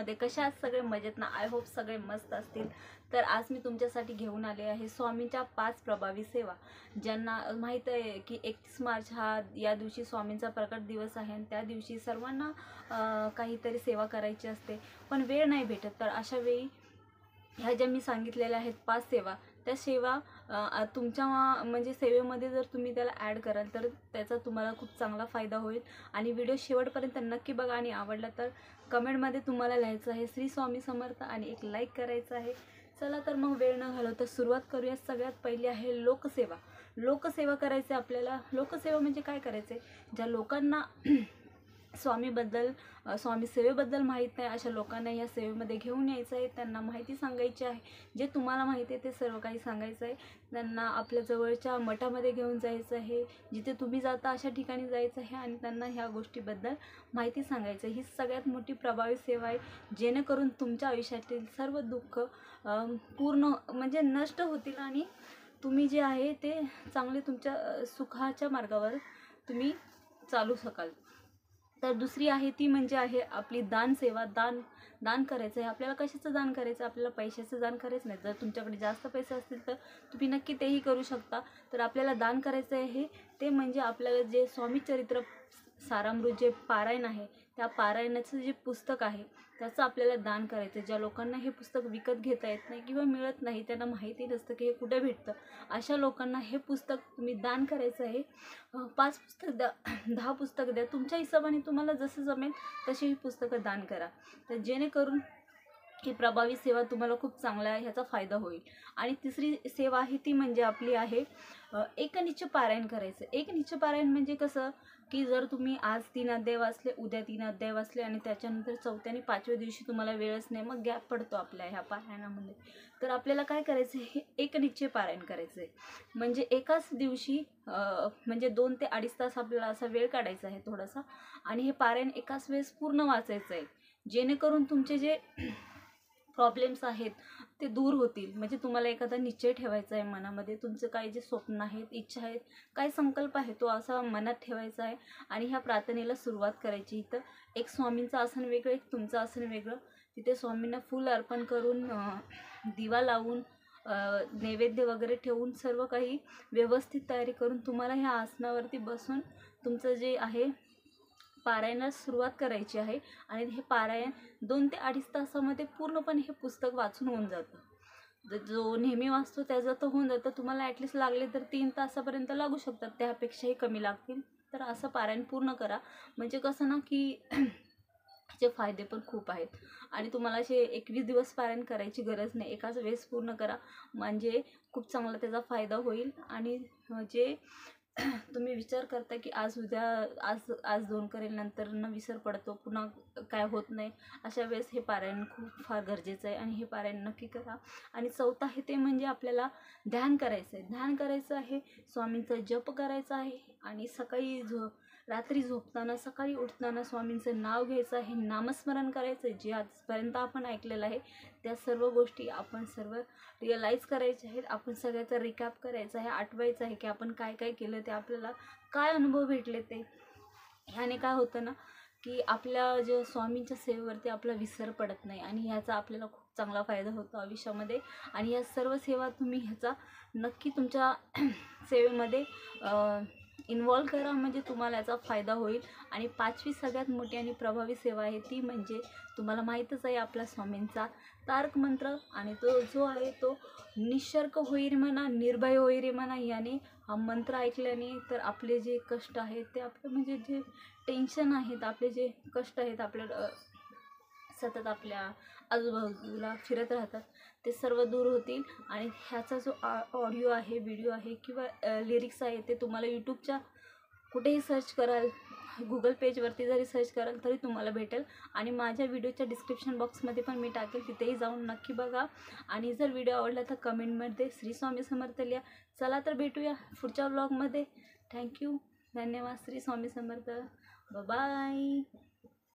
मध्ये कशा आहेत सगळे मजेत ना? आय होप सगळे मस्त असतील. तर आज मी तुमच्यासाठी घेऊन आले आहे स्वामींच्या 5 प्रभावी सेवा. ज्यांना माहीत आहे की 31 मार्च या दिवशी स्वामींचा प्रकट दिवस आहे आणि त्या दिवशी सर्वांना काहीतरी सेवा करायची असते, पण वेळ नाही भेटत. तर अशा वेळी ह्या ज्या मी सांगितलेल्या आहेत 5 सेवा, त्या सेवा तुमच्या म्हणजे सेवेमध्ये जर तुम्ही त्याला ॲड कराल तर त्याचा तुम्हाला खूप चांगला फायदा होईल. आणि व्हिडिओ शेवटपर्यंत नक्की बघा आणि आवडला तर कमेंटमध्ये तुम्हाला लिहायचं आहे श्री स्वामी समर्थ आणि एक लाईक करायचं आहे. चला तर मग वेळ न घालवता सुरुवात करूया. सगळ्यात पहिली आहे लोकसेवा. लोकसेवा करायचे आपल्याला. लोकसेवा म्हणजे काय करायचे? ज्या लोकांना स्वामी सेवेबद्दल माहीत नाही अशा लोकांना या सेवेमध्ये घेऊन यायचं आहे. त्यांना माहिती सांगायची आहे. जे तुम्हाला माहिती आहे ते सर्व काही सांगायचं आहे. त्यांना आपल्या जवळच्या मठामध्ये घेऊन जायचं आहे, जिथे तुम्ही जाता अशा ठिकाणी जायचं आहे आणि त्यांना ह्या गोष्टीबद्दल माहिती सांगायचं. ही सगळ्यात मोठी प्रभावी सेवा आहे, जेणेकरून तुमच्या आयुष्यातील सर्व दुःख पूर्ण म्हणजे नष्ट होतील आणि तुम्ही जे आहे ते चांगले तुमच्या सुखाच्या मार्गावर तुम्ही चालू शकाल. तर दुसरी आहे ती म्हणजे आहे आपली दान सेवा. दान करायचं आहे. आपल्याला कशाचं दान करायचं? आपल्याला पैशाचं दान करायचं नाही. जर तुमच्याकडे जास्त पैसे असतील तर तुम्ही नक्की तेही करू शकता. तर आपल्याला दान करायचं आहे ते म्हणजे आपल्याला जे स्वामी चरित्र सारामृत जे पारायण आहे, त्या पारायणाचं जे पुस्तक आहे त्याचं आपल्याला दान करायचं. ज्या लोकांना हे पुस्तक विकत घेता येत नाही किंवा मिळत नाही, त्यांना माहिती नसतं की हे कुठे भेटतं, अशा लोकांना हे पुस्तक तुम्ही दान करायचं आहे. 5 पुस्तक द्या, 10 पुस्तक द्या, तुमच्या हिशोबाने तुम्हाला जसं जमेल तशी ही पुस्तकं दान करा. तर जेणेकरून ही प्रभावी सेवा तुम्हाला खूप चांगला ह्याचा फायदा होईल. आणि तिसरी सेवा आहे ती म्हणजे आपली आहे एकनिष्ठ पारायण करायचं. एकनिष्ठ पारायण म्हणजे कसं की जर तुम्ही आज 3 अध्याय वाचले, उद्या 3 अध्याय वाचले आणि त्याच्यानंतर 4थ्या आणि 5व्या दिवशी तुम्हाला वेळच नाही, मग गॅप पडतो आपल्या ह्या पारायणामध्ये. तर आपल्याला काय करायचं आहे? हे एकनिष्ठ पारायण करायचं आहे. म्हणजे एकाच दिवशी म्हणजे 2 ते 2.5 तास आपल्याला असा वेळ काढायचा आहे थोडासा, आणि हे पारायण एकाच वेळेस पूर्ण वाचायचं आहे. जेणेकरून तुमचे जे प्रॉब्लेम्स आहेत ते दूर होतील. म्हणजे तुम्हाला एखादा निश्चय ठेवायचा आहे मनामध्ये, तुमचं काय जे स्वप्न आहेत, इच्छा आहेत, काय संकल्प आहे तो असा मनात ठेवायचा आहे आणि ह्या प्रार्थनेला सुरुवात करायची. इथं एक स्वामींचं आसन वेगळं, एक तुमचं आसन वेगळं. तिथे स्वामींना फूल अर्पण करून दिवा लावून नैवेद्य वगैरे ठेवून सर्व काही व्यवस्थित तयारी करून तुम्हाला ह्या आसनावरती बसून तुमचं जे आहे पारायणास सुरुवात करायची आहे. आणि हे पारायण 2 ते 2.5 तासामध्ये पूर्णपणे हे पुस्तक वाचून होऊन जातं. जो नेहमी वाचतो त्याचं तर होऊन जातं. तुम्हाला ॲटलिस्ट लागले तर 3 तासापर्यंत लागू शकतात, त्यापेक्षाही कमी लागतील. तर असं पारायण पूर्ण करा. म्हणजे कसं ना की चे फायदे पण खूप आहेत. आणि तुम्हाला असे 21 दिवस पारायण करायची गरज नाही, एकाच वेळेस पूर्ण करा. म्हणजे खूप चांगला त्याचा फायदा होईल. आणि जे तुम्ही विचार करता की आज उद्या आज 2 करेल, नंतर विसर पडतो, पुन्हा काय होत नाही, अशा वेळेस हे पारायण खूप फार गरजेचं आहे आणि हे पारायण नक्की करा. आणि 4थं आहे ते म्हणजे आपल्याला ध्यान करायचं आहे. ध्यान करायचं आहे, स्वामींचा जप करायचा आहे आणि रात्री झोपताना, सकाळी उठताना स्वामींचं नाव घ्यायचं आहे, नामस्मरण करायचं आहे. जे आजपर्यंत आपण ऐकलेलं आहे त्या सर्व गोष्टी आपण सर्व रिअलाईज करायच्या आहेत. आपण सगळ्याचा रिकॅप करायचा आहे, आठवायचं आहे की आपण काय काय केलं, ते आपल्याला काय अनुभव भेटले. ते ह्याने काय होतं ना की आपल्या जे स्वामींच्या सेवेवरती आपला विसर पडत नाही आणि ह्याचा आपल्याला खूप चांगला फायदा होतो आयुष्यामध्ये. आणि या सर्व सेवा तुम्ही ह्याचा नक्की तुमच्या सेवेमध्ये इन्वॉल्व करा, म्हणजे तुम्हाला याचा फायदा होईल. आणि 5वी सगळ्यात मोठी आणि प्रभावी सेवा आहे ती म्हणजे तुम्हाला माहीतच आहे आपला स्वामींचा तारक मंत्र. आणि तो जो आहे तो निशर्क होई रे म्हणा, निर्भय होई रे म्हणा. याने हा मंत्र ऐकल्याने तर आपले जे कष्ट आहेत ते आपलं म्हणजे जे टेन्शन आहेत, आपले जे कष्ट आहेत, आपल्या सतत आपल्या आजूबाजूला फिरत राहतात, ते सर्व दूर होतील. आणि ह्याचा जो ऑडिओ आहे, व्हिडिओ आहे किंवा लिरिक्स आहे ते तुम्हाला यूट्यूबच्या कुठेही सर्च कराल, गुगल पेजवरती जरी सर्च कराल तरी तुम्हाला भेटेल. आणि माझ्या व्हिडिओच्या डिस्क्रिप्शन बॉक्समध्ये पण मी टाकेल, तिथेही जाऊन नक्की बघा. आणि जर व्हिडिओ आवडला तर कमेंटमध्ये श्री स्वामी समर्थ लिहा. चला तर भेटूया पुढच्या व्लॉगमध्ये. थँक्यू, धन्यवाद. श्री स्वामी समर्थ. बाय.